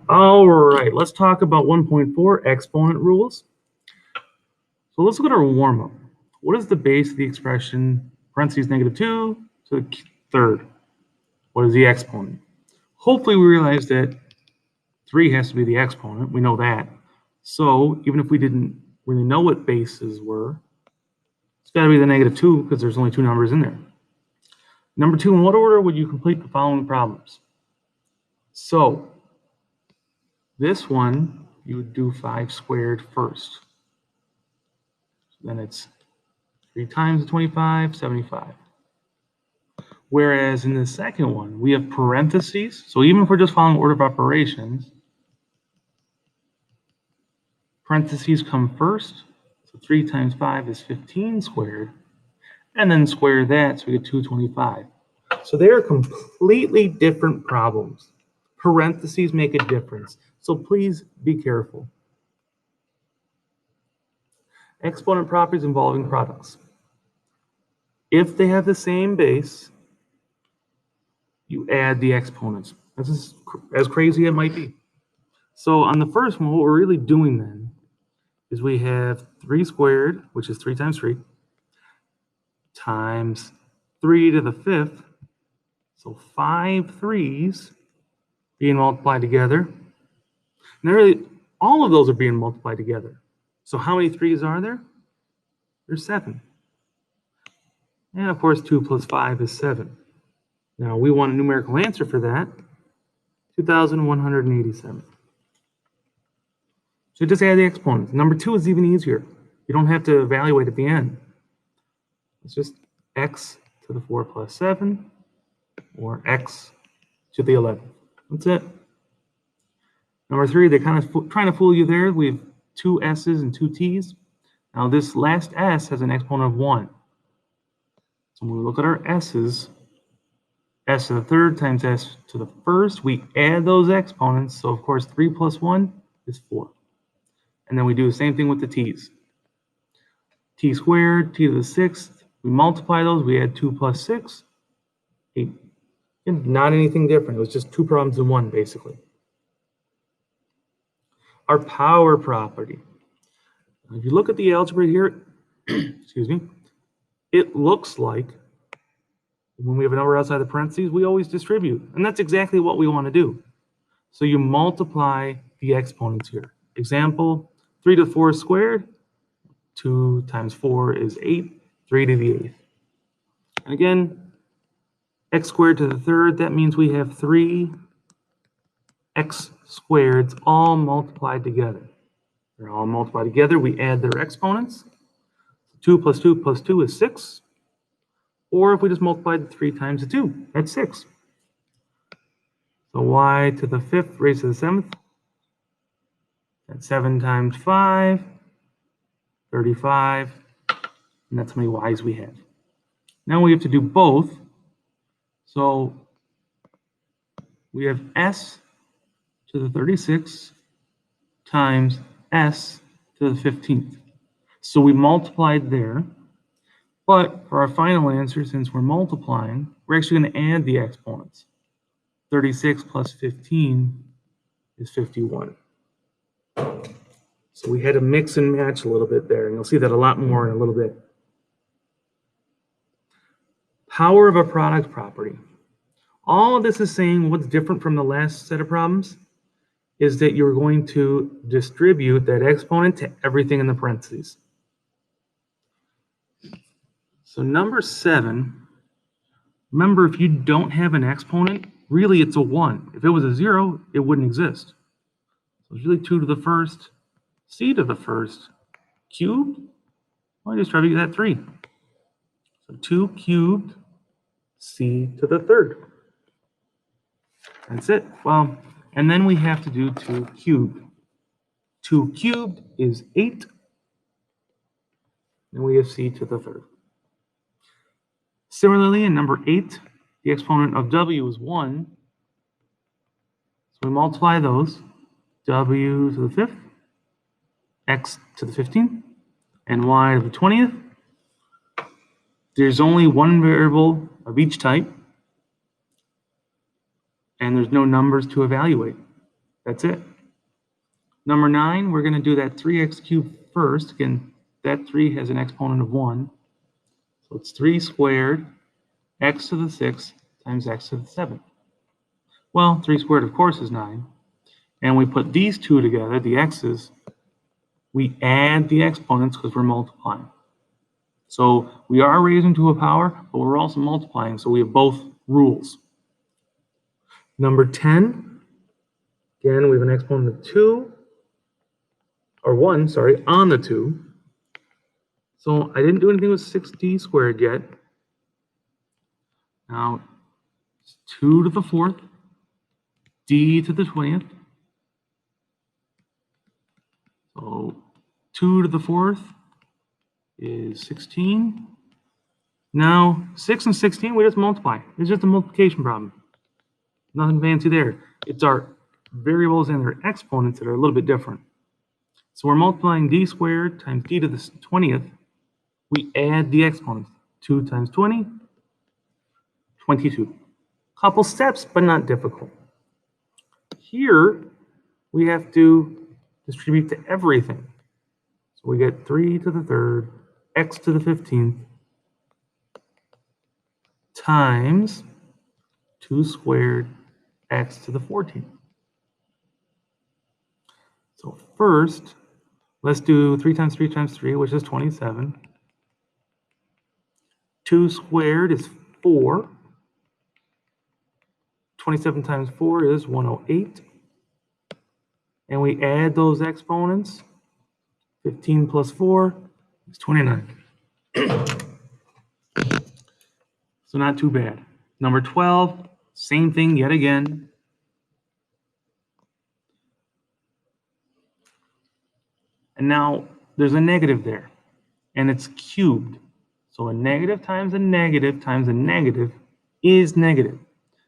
All right, let's talk about 1.4 exponent rules. So let's look at our warm-up. What is the base of the expression parentheses -2 to the third? What is the exponent? Hopefully we realize that 3 has to be the exponent. We know that. So even if we didn't really know what bases were, it's got to be the -2 because there's only 2 numbers in there. Number 2, in what order would you complete the following problems? So this one, you would do 5 squared first. Then it's 3 times 25, 75. Whereas in the second one, we have parentheses. So even if we're just following order of operations, parentheses come first. So 3 times 5 is 15 squared. And then square that, so we get 225. So they are completely different problems. Parentheses make a difference. So please be careful. Exponent properties involving products. If they have the same base, you add the exponents. This is as crazy as it might be. So on the first one, what we're really doing then is we have 3 squared, which is 3 times 3, times 3 to the 5th. So 5 3s being multiplied together. And really, all of those are being multiplied together. So how many 3s are there? There's 7. And of course, 2 plus 5 is 7. Now, we want a numerical answer for that, 2,187. So just add the exponents. Number 2 is even easier. You don't have to evaluate at the end. It's just x to the 4 plus 7, or x to the 11. That's it. Number 3, they're kind of trying to fool you there. We have 2 s's and 2 t's. Now this last s has an exponent of 1. So when we look at our s's, s to the third times s to the first, we add those exponents. So of course 3 plus 1 is 4. And then we do the same thing with the t's. T squared, t to the 6th, we multiply those, we add 2 plus 6, 8. And not anything different. It was just 2 problems in one, basically. Our power property. If you look at the algebra here, excuse me, it looks like when we have a number outside the parentheses, we always distribute. And that's exactly what we want to do. So you multiply the exponents here. Example, 3 to the 4 squared, 2 times 4 is 8, 3 to the 8th. And again, x squared to the third, that means we have 3 x squareds all multiplied together. They're all multiplied together. We add their exponents. 2 plus 2 plus 2 is 6. Or if we just multiplied 3 times the 2, that's 6. So y to the 5th raised to the 7th, that's 7 times 5, 35, and that's how many y's we have. Now we have to do both. So we have s to the 36 times s to the 15th. So we multiplied there, but for our final answer, since we're multiplying, we're actually going to add the exponents. 36 plus 15 is 51. So we had to mix and match a little bit there, and you'll see that a lot more in a little bit. Power of a product property. All of this is saying what's different from the last set of problems is that you're going to distribute that exponent to everything in the parentheses. So number 7, remember if you don't have an exponent, really it's a 1. If it was a 0, it wouldn't exist. So it's really 2 to the first, c to the first, cubed, well, I distribute that 3. So 2 cubed, c to the third. That's it. Well, and then we have to do 2 cubed. 2 cubed is 8. And we have c to the third. Similarly, in number 8, the exponent of w is 1. So we multiply those. W to the 5th, x to the 15th, and y to the 20th. There's only one variable of each type, and there's no numbers to evaluate. That's it. Number 9, we're going to do that 3x cubed first. Again, that 3 has an exponent of 1. So it's 3 squared x to the 6th times x to the 7th. Well, 3 squared, of course, is 9. And we put these two together, the x's. We add the exponents because we're multiplying. So we are raising to a power, but we're also multiplying. So we have both rules. Number 10, again, we have an exponent of 2, or 1, sorry, on the 2. So I didn't do anything with 6d squared yet. Now, it's 2 to the 4th, d to the 20th. So 2 to the 4th is 16. Now, 6 and 16, we just multiply. It's just a multiplication problem. Nothing fancy there. It's our variables and their exponents that are a little bit different. So we're multiplying d squared times d to the 20th. We add the exponents. 2 times 20, 22. Couple steps, but not difficult. Here, we have to distribute to everything. So we get 3 to the 3rd, x to the 15th, times 2 squared x to the 14th. So first, let's do 3 times 3 times 3, which is 27. 2 squared is 4. 27 times 4 is 108. And we add those exponents. 15 plus 4 is 29. So not too bad. Number 12, same thing yet again. And now there's a negative there, and it's cubed. So a negative times a negative times a negative is negative.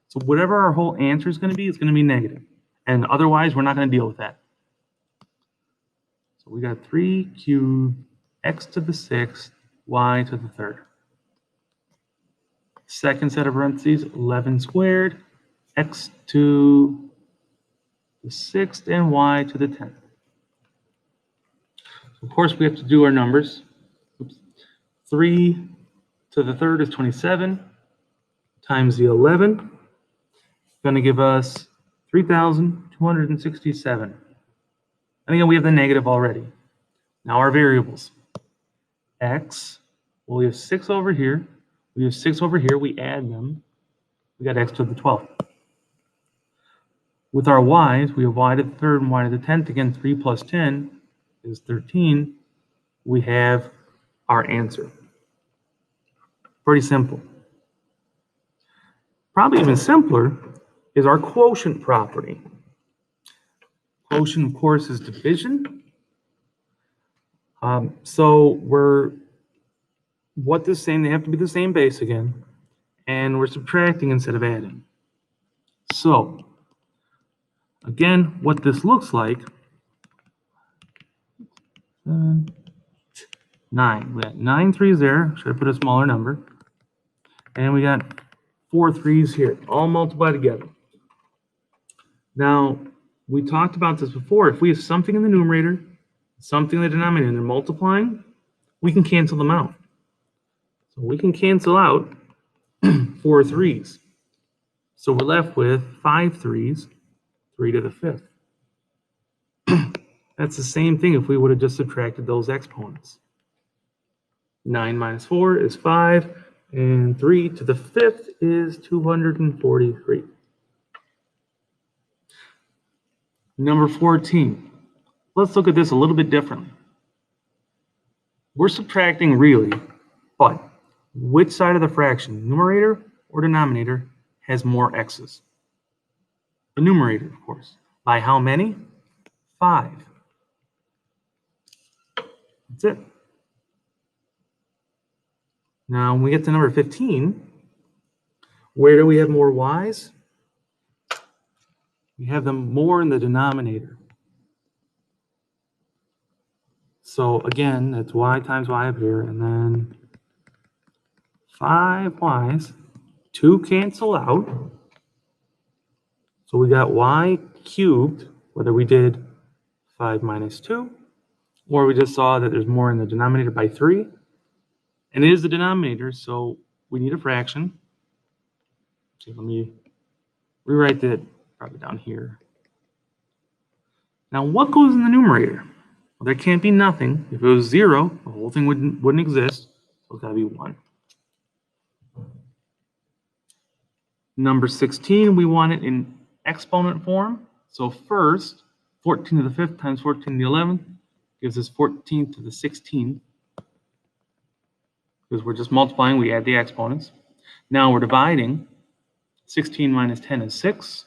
So whatever our whole answer is going to be, it's going to be negative. And otherwise, we're not going to deal with that. So we got 3 cubed x to the 6th, y to the 3rd. Second set of parentheses, 11 squared, x to the 6th and y to the 10th. Of course, we have to do our numbers. 3 to the 3rd is 27 times the 11. Going to give us 3,267. And again, we have the negative already. Now our variables. X, well, we have 6 over here. We have 6 over here. We add them. We got x to the 12th. With our y's, we have y to the 3rd and y to the 10th. Again, 3 plus 10 is 13. We have our answer. Pretty simple. Probably even simpler is our quotient property. Quotient, of course, is division. So we're what the same, they have to be the same base again, and we're subtracting instead of adding. So again, what this looks like, 9. We got 9 threes there. Should I put a smaller number? And we got 4 threes here, all multiplied together. Now, we talked about this before. If we have something in the numerator, something in the denominator, and they're multiplying, we can cancel them out. So we can cancel out 4 threes. So we're left with 5 threes, 3 to the 5th. That's the same thing if we would have just subtracted those exponents. 9 minus 4 is 5, and 3 to the 5th is 243. Number 14. Let's look at this a little bit differently. We're subtracting really, but which side of the fraction, numerator or denominator, has more x's? The numerator, of course. By how many? 5. That's it. Now, when we get to number 15, where do we have more y's? We have them more in the denominator. So again, that's y times y up here, and then 5 y's. 2 cancel out. So we got y cubed whether we did 5 minus 2, or we just saw that there's more in the denominator by 3. And it is the denominator, so we need a fraction. So let me rewrite that probably down here. Now, what goes in the numerator? Well, there can't be nothing. If it was 0, the whole thing wouldn't exist. So it's got to be 1. Number 16, we want it in exponent form. So first, 14 to the 5th times 14 to the 11th gives us 14 to the 16th. Because we're just multiplying, we add the exponents. Now we're dividing. 16 minus 10 is 6.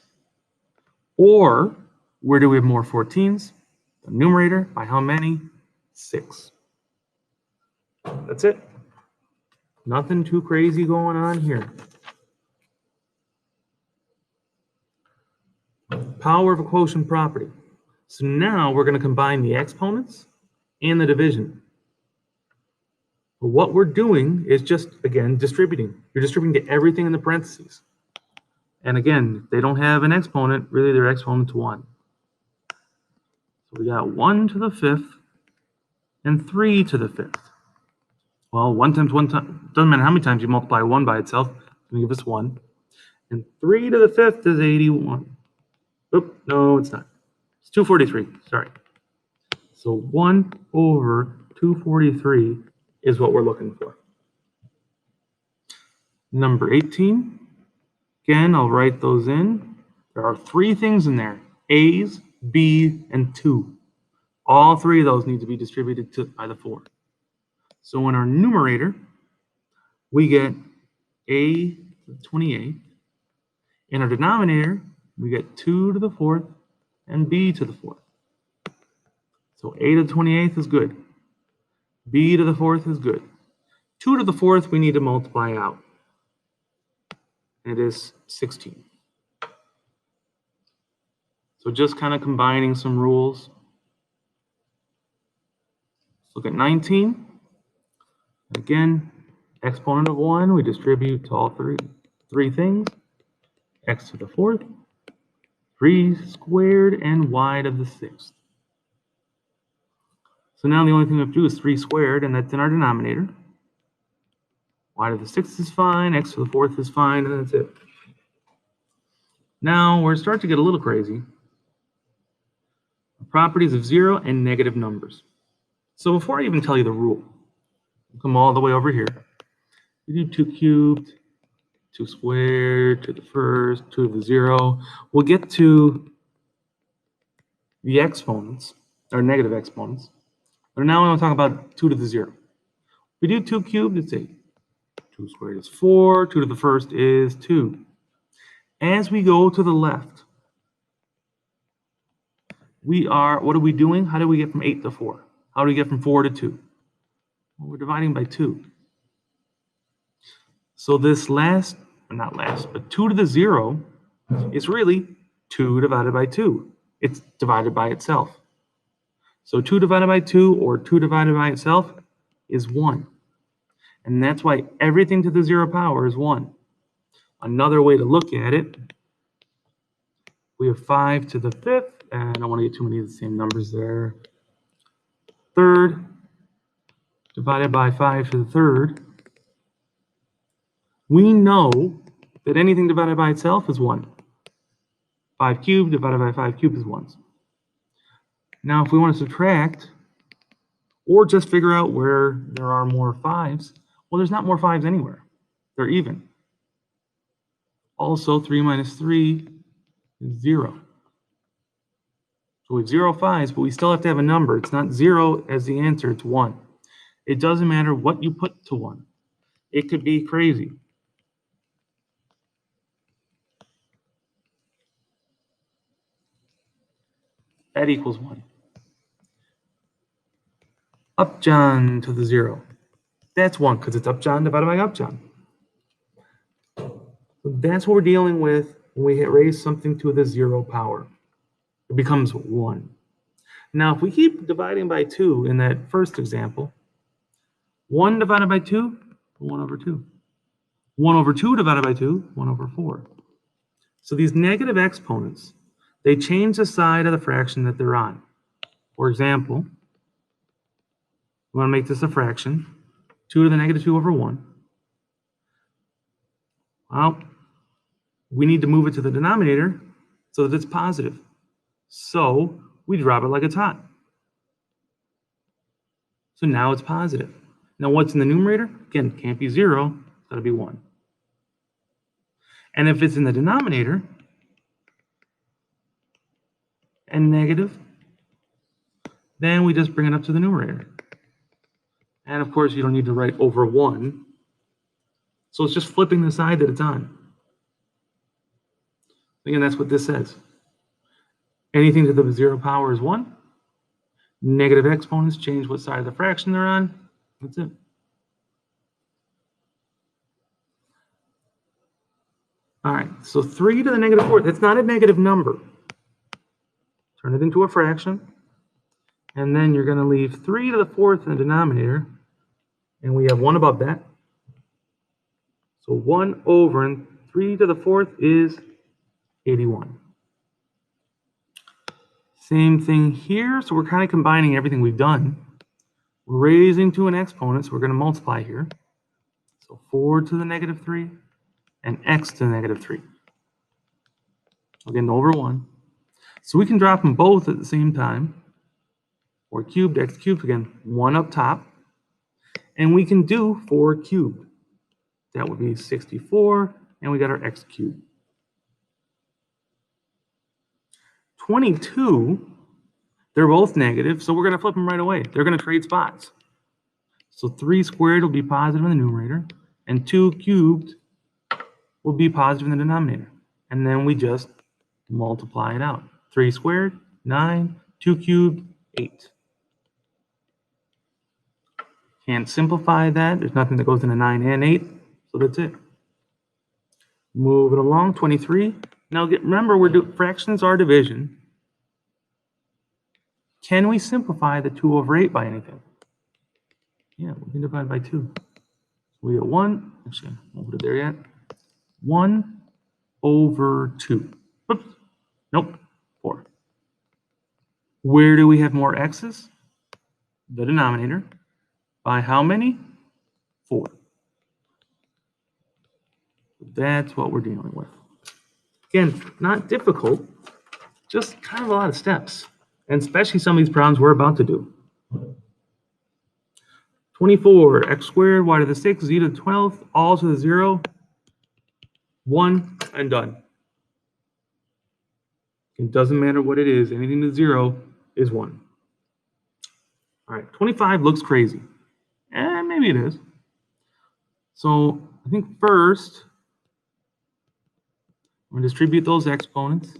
Or, where do we have more 14s? The numerator, by how many? 6. That's it. Nothing too crazy going on here. Power of a quotient property. So now we're going to combine the exponents and the division. But what we're doing is just, again, distributing. You're distributing to everything in the parentheses. And again, if they don't have an exponent, really their exponent's 1. So we got 1 to the 5th and 3 to the 5th. Well, 1 times 1 time, doesn't matter how many times you multiply 1 by itself, it's going to give us 1. And 3 to the 5th is 81. Oop, no, it's not. It's 243, sorry. So 1 over 243 is what we're looking for. Number 18, again, I'll write those in. There are 3 things in there, A's, B, and 2. All 3 of those need to be distributed by the 4. So in our numerator, we get A to the 28th. In our denominator, we get 2 to the 4th and B to the 4th. So A to the 28th is good. B to the 4th is good. 2 to the 4th we need to multiply out. It is 16. So just kind of combining some rules. Let's look at 19. Again, exponent of 1, we distribute to all three things. X to the 4th, 3 squared, and y to the 6th. So now the only thing we have to do is 3 squared, and that's in our denominator. Y to the 6th is fine, x to the 4th is fine, and that's it. Now we're starting to get a little crazy. Properties of 0 and negative numbers. So before I even tell you the rule, come all the way over here. We do 2 cubed, 2 squared, to the first, 2 to the 0. We'll get to the exponents, or negative exponents. But now we want to talk about 2 to the 0. We do 2 cubed, it's 8. 2 squared is 4. 2 to the first is 2. As we go to the left, what are we doing? How do we get from 8 to 4? How do we get from 4 to 2? Well, we're dividing by 2. So this not last, but 2 to the 0 is really 2 divided by 2. It's divided by itself. So 2 divided by 2 or 2 divided by itself is 1. And that's why everything to the 0 power is 1. Another way to look at it, we have 5 to the 5th, and I don't want to get too many of the same numbers there. Third divided by 5 to the 3rd. We know that anything divided by itself is 1. 5 cubed divided by 5 cubed is 1. Now, if we want to subtract, or just figure out where there are more 5s, well, there's not more 5s anywhere. They're even. Also, 3 minus 3 is 0. So we have 0 5s, but we still have to have a number. It's not 0 as the answer, it's 1. It doesn't matter what you put to 1. It could be crazy. That equals 1. Upjohn to the 0. That's 1 because it's Upjohn divided by Upjohn. So that's what we're dealing with when we raise something to the 0 power. It becomes 1. Now, if we keep dividing by 2 in that first example, 1 divided by 2, 1 over 2. 1 over 2 divided by 2, 1 over 4. So these negative exponents, they change the side of the fraction that they're on. For example, we want to make this a fraction, 2 to the negative 2 over 1. Well, we need to move it to the denominator so that it's positive. So we drop it like it's hot. So now it's positive. Now what's in the numerator? Again, can't be 0, it's got to be 1. And if it's in the denominator and negative, then we just bring it up to the numerator. And of course, you don't need to write over 1. So it's just flipping the side that it's on. Again, that's what this says. Anything to the 0 power is 1. Negative exponents change what side of the fraction they're on. That's it. All right, so 3 to the negative 4th, that's not a negative number. Turn it into a fraction. And then you're going to leave 3 to the 4th in the denominator. And we have 1 above that. So 1 over and 3 to the 4th is 81. Same thing here. So we're kind of combining everything we've done. We're raising to an exponent, so we're going to multiply here. So 4 to the negative 3 and x to the negative 3. Again, over 1. So we can drop them both at the same time. 4 cubed, x cubed, again, 1 up top. And we can do 4 cubed. That would be 64, and we got our x cubed. 22, they're both negative, so we're going to flip them right away. They're going to trade spots. So 3 squared will be positive in the numerator, and 2 cubed will be positive in the denominator. And then we just multiply it out. 3 squared, 9, 2 cubed, 8. Can't simplify that. There's nothing that goes into 9 and 8, so that's it. Moving along, 23. Now remember, fractions are division. Can we simplify the 2 over 8 by anything? Yeah, we can divide by 2. We get 1, actually, I won't put it there yet. 1 over 2. Oops, nope, 4. Where do we have more x's? The denominator. By how many? 4. That's what we're dealing with. Again, not difficult, just kind of a lot of steps, and especially some of these problems we're about to do. 24, x squared, y to the 6, z to the 12th, all to the 0, 1, and done. It doesn't matter what it is, anything to 0 is 1. All right, 25 looks crazy. And maybe it is. So I think first, we're going to distribute those exponents.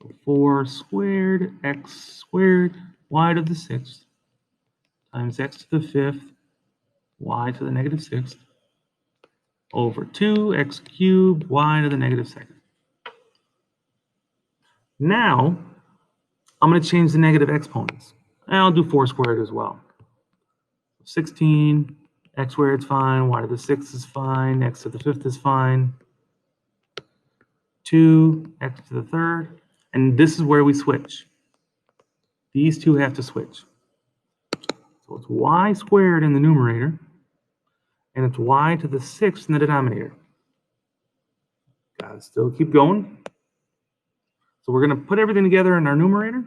So 4 squared, x squared, y to the 6th, times x to the 5th, y to the negative 6th, over 2, x cubed, y to the negative 2nd. Now, I'm going to change the negative exponents. And I'll do 4 squared as well. 16, x squared is fine, y to the 6th is fine, x to the 5th is fine. 2, x to the 3rd. And this is where we switch. These two have to switch. So it's y squared in the numerator, and it's y to the 6th in the denominator. Gotta still keep going. So we're going to put everything together in our numerator.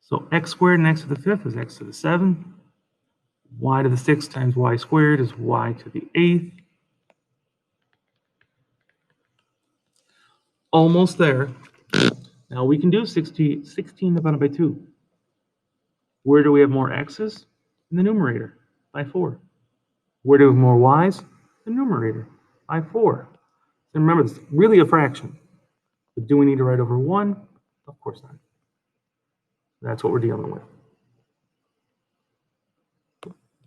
So x squared and x to the 5th is x to the 7th. Y to the 6th times y squared is y to the 8th. Almost there. Now we can do 16 divided by 2. Where do we have more x's? In the numerator, by 4. Where do we have more y's? The numerator, by 4. And remember, it's really a fraction. But do we need to write over 1? Of course not. That's what we're dealing with.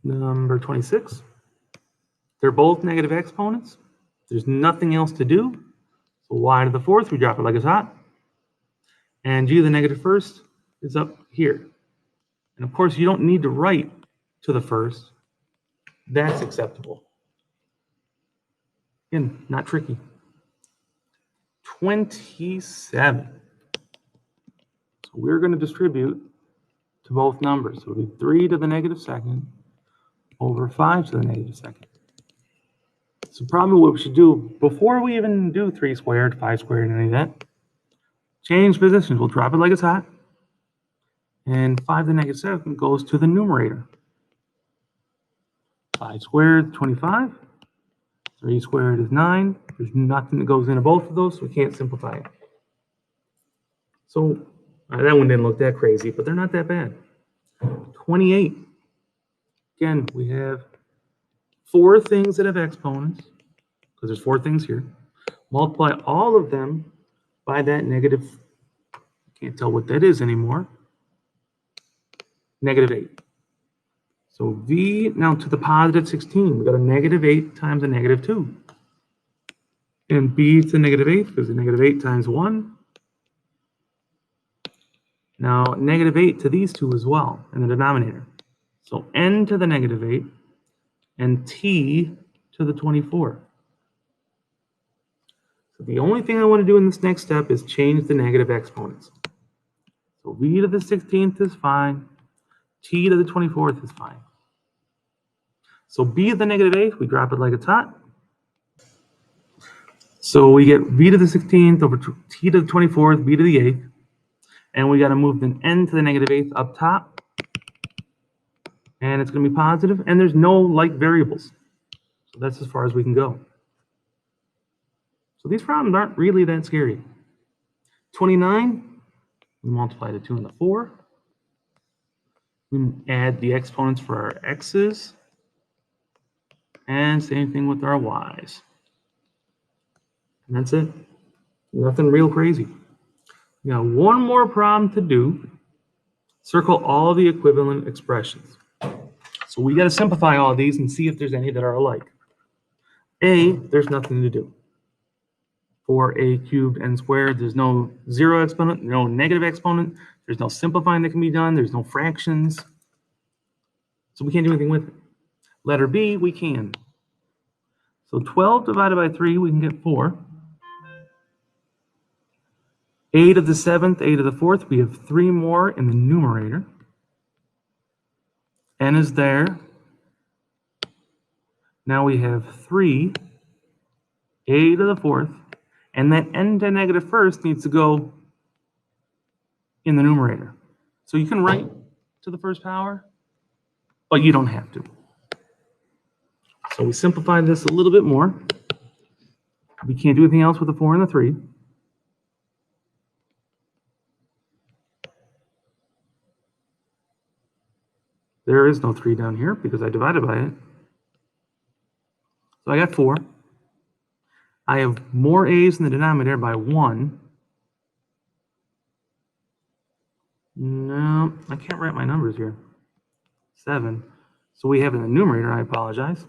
Number 26. They're both negative exponents. There's nothing else to do. So y to the 4th, we drop it like it's hot. And g to the negative 1st is up here. And of course, you don't need to write to the 1st. That's acceptable. Again, not tricky. 27. So we're going to distribute to both numbers. So it'll be 3 to the negative second over 5 to the negative second. So probably what we should do, before we even do 3 squared, 5 squared, and any of that, change positions. We'll drop it like it's hot. And 5 to the negative second goes to the numerator. 5 squared, 25. 3 squared is 9. There's nothing that goes into both of those, so we can't simplify it. So that one didn't look that crazy, but they're not that bad. 28. Again, we have 4 things that have exponents, because there's 4 things here. Multiply all of them by that negative, can't tell what that is anymore, negative 8. So v now to the positive 16. We got a negative 8 times a negative 2. And b to the negative 8 because the negative 8 times 1. Now negative 8 to these two as well in the denominator. So n to the negative 8 and t to the 24. So the only thing I want to do in this next step is change the negative exponents. So v to the 16th is fine. T to the 24th is fine. So b to the negative 8th, we drop it like it's hot. So we get v to the 16th over t to the 24th, b to the 8th. And we got to move the n to the negative 8th up top. And it's going to be positive. And there's no like variables. So that's as far as we can go. So these problems aren't really that scary. 29, we multiply the 2 and the 4. We add the exponents for our x's. And same thing with our y's. And that's it. Nothing real crazy. We got one more problem to do. Circle all the equivalent expressions. So we got to simplify all of these and see if there's any that are alike. A, there's nothing to do. For a cubed n squared, there's no zero exponent, no negative exponent. There's no simplifying that can be done. There's no fractions. So we can't do anything with it. Letter B, we can. So 12 divided by 3, we can get 4. A to the 7th, a to the 4th, we have 3 more in the numerator. N is there. Now we have 3, a to the 4th, and that n to negative first needs to go in the numerator. So you can write to the first power, but you don't have to. So we simplify this a little bit more. We can't do anything else with the 4 and the 3. There is no 3 down here because I divided by it. So I got 4. I have more a's in the denominator by 1. No, I can't write my numbers here. 7. So we have in the numerator, I apologize.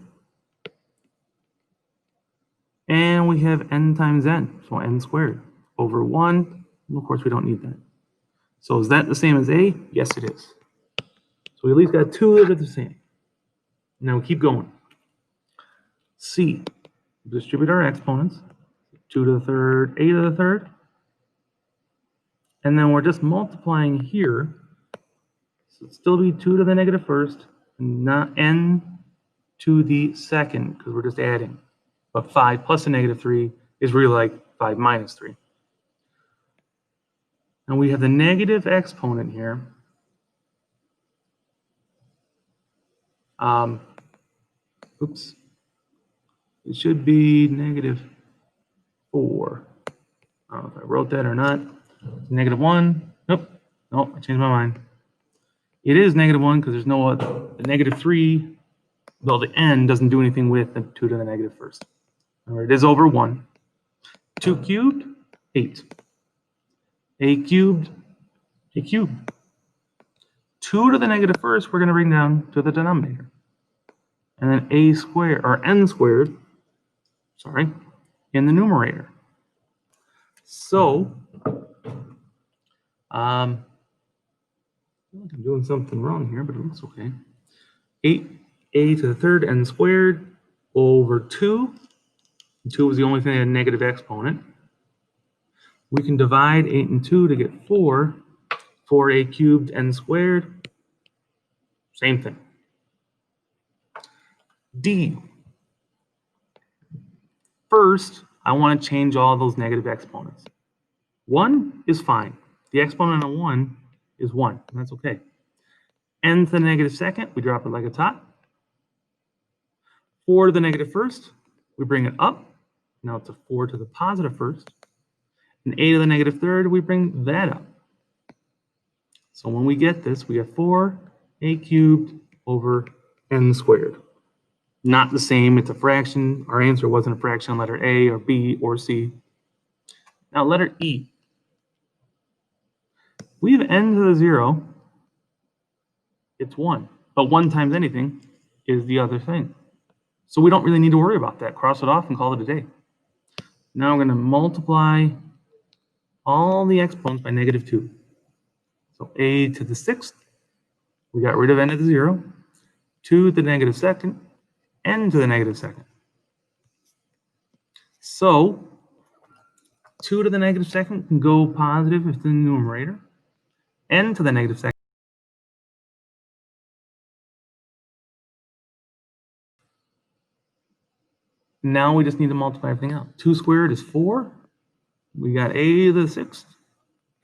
And we have n times n, so n squared over 1. And of course, we don't need that. So is that the same as a? Yes, it is. So we at least got 2 that are the same. Now we keep going. C, distribute our exponents. 2 to the 3rd, a to the 3rd. And then we're just multiplying here. So it'd still be 2 to the negative first, and not n to the 2nd, because we're just adding. But 5 plus a negative 3 is really like 5 minus 3. And we have the negative exponent here. Oops. It should be negative 4. I don't know if I wrote that or not. Negative 1. Nope. Nope, I changed my mind. It is negative 1 because there's no other. The negative 3, well, the n doesn't do anything with the 2 to the negative first. Or it is over 1. 2 cubed, 8. A cubed, a cubed. 2 to the negative first, we're going to bring down to the denominator. And then a squared, or n squared, sorry, in the numerator. So, I'm doing something wrong here, but it looks okay. 8a to the 3rd n squared over 2. 2 was the only thing that had a negative exponent. We can divide 8 and 2 to get 4. 4a cubed n squared. Same thing. D. First, I want to change all those negative exponents. 1 is fine. The exponent of 1 is 1, and that's okay. N to the negative second, we drop it like a top. 4 to the negative first, we bring it up. Now it's a 4 to the positive first. And a to the negative third, we bring that up. So when we get this, we have 4a cubed over n squared. Not the same, it's a fraction. Our answer wasn't a fraction on letter A or B or C. Now letter E. We have n to the 0, it's 1. But 1 times anything is the other thing. So we don't really need to worry about that. Cross it off and call it a day. Now we're going to multiply all the exponents by negative 2. So a to the 6th, we got rid of n to the 0. 2 to the negative second, n to the negative second. So 2 to the negative second can go positive if it's in the numerator. N to the negative second. Now we just need to multiply everything out. 2 squared is 4. We got a to the 6th,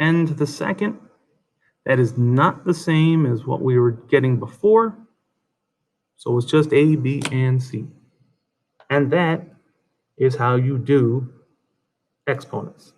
n to the second. That is not the same as what we were getting before. So it's just a, b, and c. And that is how you do exponents.